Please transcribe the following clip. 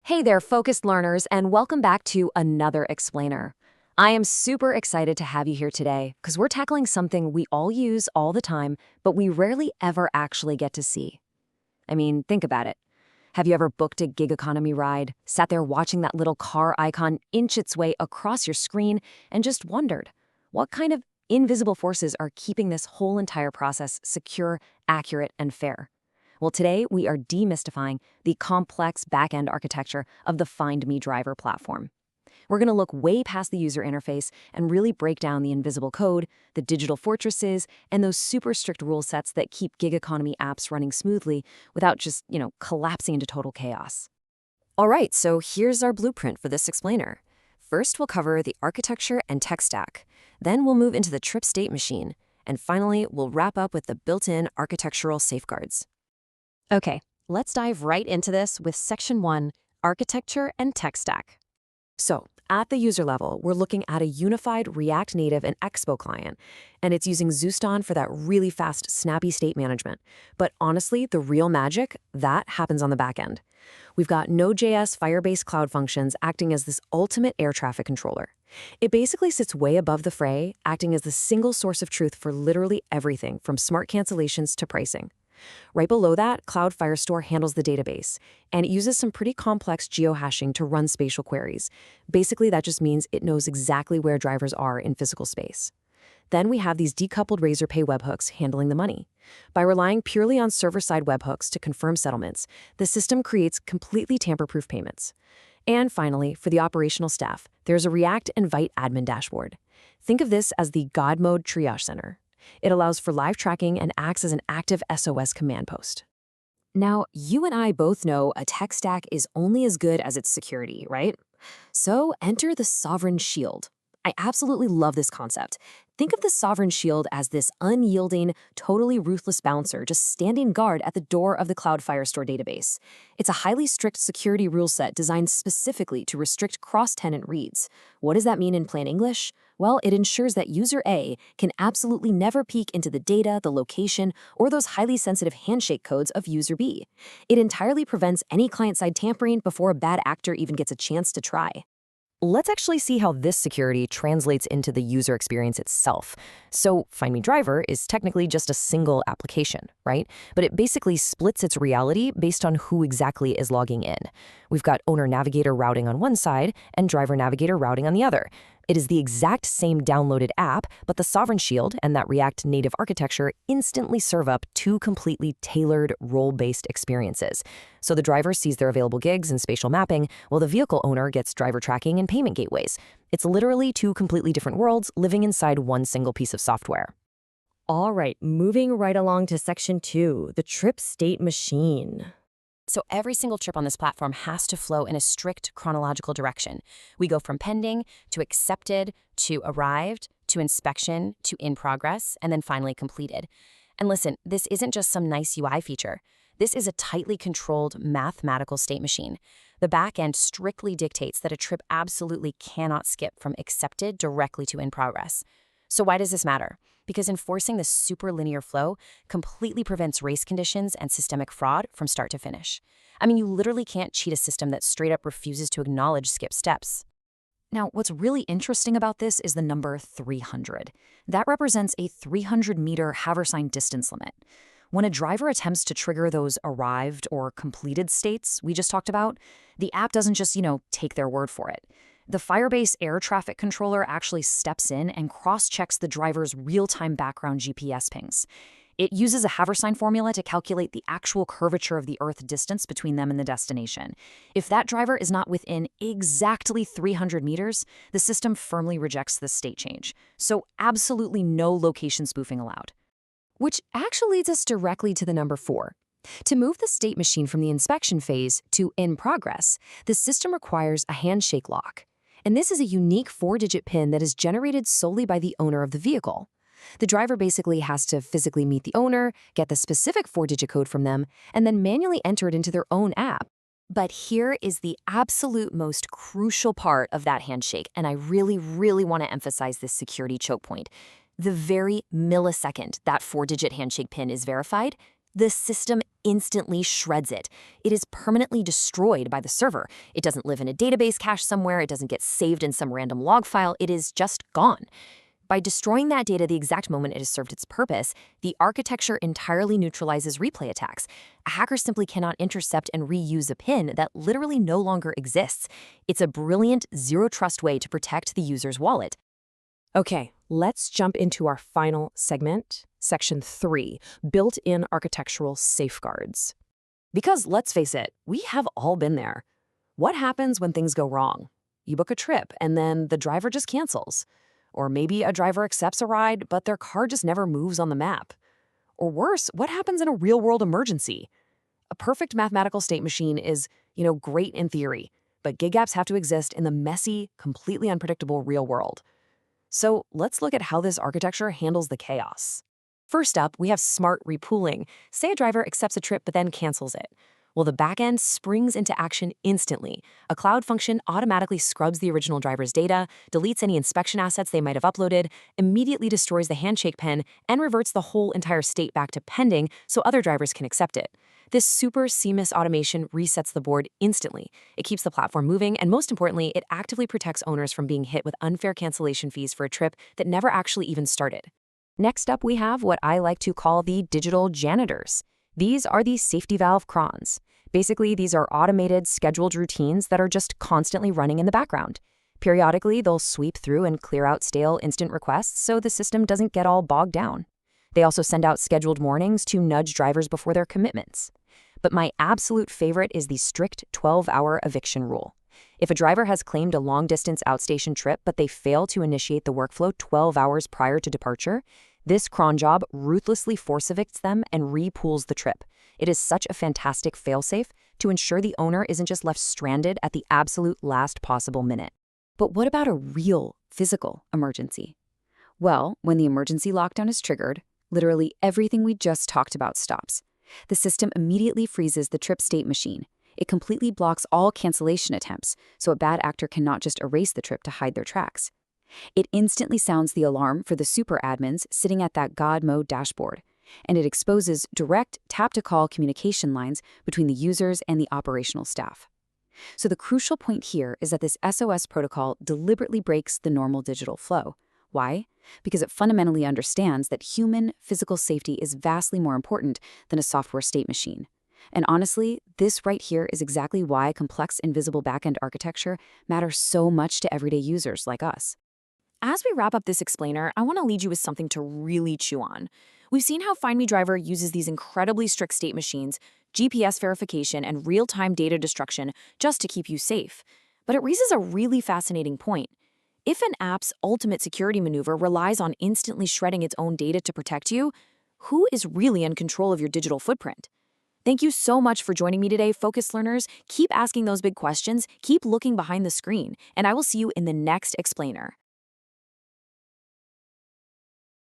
Hey there, focused learners, and welcome back to another explainer. I am super excited to have you here today because we're tackling something we all use all the time, but we rarely ever actually get to see. I mean, think about it. Have you ever booked a gig economy ride, sat there watching that little car icon inch its way across your screen, and just wondered, what kind of invisible forces are keeping this whole entire process secure, accurate, and fair? Well, today we are demystifying the complex back-end architecture of the FindMeDriver platform. We're going to look way past the user interface and really break down the invisible code, the digital fortresses, and those super strict rule sets that keep gig economy apps running smoothly without just, collapsing into total chaos. All right, so here's our blueprint for this explainer. First, we'll cover the architecture and tech stack. Then we'll move into the trip state machine. And finally, we'll wrap up with the built-in architectural safeguards. Okay, let's dive right into this with Section 1, Architecture and Tech Stack. So, at the user level, we're looking at a unified React Native and Expo client, and it's using Zooston for that really fast, snappy state management. But honestly, the real magic, that happens on the back end. We've got Node.js Firebase Cloud Functions acting as this ultimate air traffic controller. It basically sits way above the fray, acting as the single source of truth for literally everything from smart cancellations to pricing. Right below that, Cloud Firestore handles the database, and it uses some pretty complex geohashing to run spatial queries. Basically, that just means it knows exactly where drivers are in physical space. Then we have these decoupled Razorpay webhooks handling the money. By relying purely on server-side webhooks to confirm settlements, the system creates completely tamper-proof payments. And finally, for the operational staff, there's a React Invite admin dashboard. Think of this as the God mode triage center. It allows for live tracking and acts as an active SOS command post. Now, you and I both know a tech stack is only as good as its security, right? So enter the Sovereign Shield. I absolutely love this concept. Think of the Sovereign Shield as this unyielding, totally ruthless bouncer just standing guard at the door of the Cloud Firestore database. It's a highly strict security rule set designed specifically to restrict cross-tenant reads. What does that mean in plain English? Well, it ensures that user A can absolutely never peek into the data, the location, or those highly sensitive handshake codes of user B. It entirely prevents any client-side tampering before a bad actor even gets a chance to try. Let's actually see how this security translates into the user experience itself. So FindMeDriver is technically just a single application, right? But it basically splits its reality based on who exactly is logging in. We've got owner navigator routing on one side and driver navigator routing on the other. It is the exact same downloaded app, but the Sovereign Shield and that React Native architecture instantly serve up two completely tailored role-based experiences. So the driver sees their available gigs and spatial mapping, while the vehicle owner gets driver tracking and payment gateways. It's literally two completely different worlds living inside one single piece of software. All right, moving right along to Section 2, the trip state machine. So every single trip on this platform has to flow in a strict chronological direction. We go from pending to accepted to arrived to inspection to in progress and then finally completed. And listen, this isn't just some nice UI feature. This is a tightly controlled mathematical state machine. The back end strictly dictates that a trip absolutely cannot skip from accepted directly to in progress. So why does this matter? Because enforcing this super linear flow completely prevents race conditions and systemic fraud from start to finish. I mean, you literally can't cheat a system that straight up refuses to acknowledge skip steps. Now, what's really interesting about this is the number 300. That represents a 300-meter Haversine distance limit. When a driver attempts to trigger those arrived or completed states we just talked about, the app doesn't just, take their word for it. The Firebase air traffic controller actually steps in and cross-checks the driver's real-time background GPS pings. It uses a Haversine formula to calculate the actual curvature of the Earth distance between them and the destination. If that driver is not within exactly 300 meters, the system firmly rejects the state change. So absolutely no location spoofing allowed. Which actually leads us directly to the number 4. To move the state machine from the inspection phase to in progress, the system requires a handshake lock. And this is a unique 4-digit PIN that is generated solely by the owner of the vehicle. The driver basically has to physically meet the owner, get the specific 4-digit code from them, and then manually enter it into their own app. But here is the absolute most crucial part of that handshake, and I really want to emphasize this security choke point. The very millisecond that 4-digit handshake PIN is verified, The system instantly shreds it. It is permanently destroyed by the server. It doesn't live in a database cache somewhere. It doesn't get saved in some random log file. It is just gone. By destroying that data the exact moment it has served its purpose, the architecture entirely neutralizes replay attacks. A hacker simply cannot intercept and reuse a pin that literally no longer exists. It's a brilliant, zero-trust way to protect the user's wallet. Okay, let's jump into our final segment, Section 3, Built-in Architectural Safeguards. Because let's face it, we have all been there. What happens when things go wrong? You book a trip and then the driver just cancels. Or maybe a driver accepts a ride, but their car just never moves on the map. Or worse, what happens in a real-world emergency? A perfect mathematical state machine is, great in theory, but gig apps have to exist in the messy, completely unpredictable real world. So let's look at how this architecture handles the chaos. First up, we have smart repooling. Say a driver accepts a trip but then cancels it. Well, the backend springs into action instantly. A cloud function automatically scrubs the original driver's data, deletes any inspection assets they might have uploaded, immediately destroys the handshake pen, and reverts the whole entire state back to pending so other drivers can accept it. This super seamless automation resets the board instantly. It keeps the platform moving, and most importantly, it actively protects owners from being hit with unfair cancellation fees for a trip that never actually even started. Next up, we have what I like to call the digital janitors. These are the safety valve crons. Basically, these are automated, scheduled routines that are just constantly running in the background. Periodically, they'll sweep through and clear out stale instant requests so the system doesn't get all bogged down. They also send out scheduled warnings to nudge drivers before their commitments. But my absolute favorite is the strict 12-hour eviction rule. If a driver has claimed a long-distance outstation trip but they fail to initiate the workflow 12 hours prior to departure, this cron job ruthlessly force evicts them and repools the trip. It is such a fantastic failsafe to ensure the owner isn't just left stranded at the absolute last possible minute. But what about a real, physical emergency? Well, when the emergency lockdown is triggered, literally everything we just talked about stops. The system immediately freezes the trip state machine. It completely blocks all cancellation attempts, so a bad actor cannot just erase the trip to hide their tracks. It instantly sounds the alarm for the super admins sitting at that God mode dashboard, and it exposes direct tap-to-call communication lines between the users and the operational staff. So the crucial point here is that this SOS protocol deliberately breaks the normal digital flow. Why? Because it fundamentally understands that human physical safety is vastly more important than a software state machine. And honestly, this right here is exactly why complex invisible backend architecture matters so much to everyday users like us. As we wrap up this explainer, I want to leave you with something to really chew on. We've seen how FindMeDriver uses these incredibly strict state machines, GPS verification, and real-time data destruction just to keep you safe. But it raises a really fascinating point. If an app's ultimate security maneuver relies on instantly shredding its own data to protect you, who is really in control of your digital footprint? Thank you so much for joining me today, focused learners. Keep asking those big questions, keep looking behind the screen, and I will see you in the next explainer.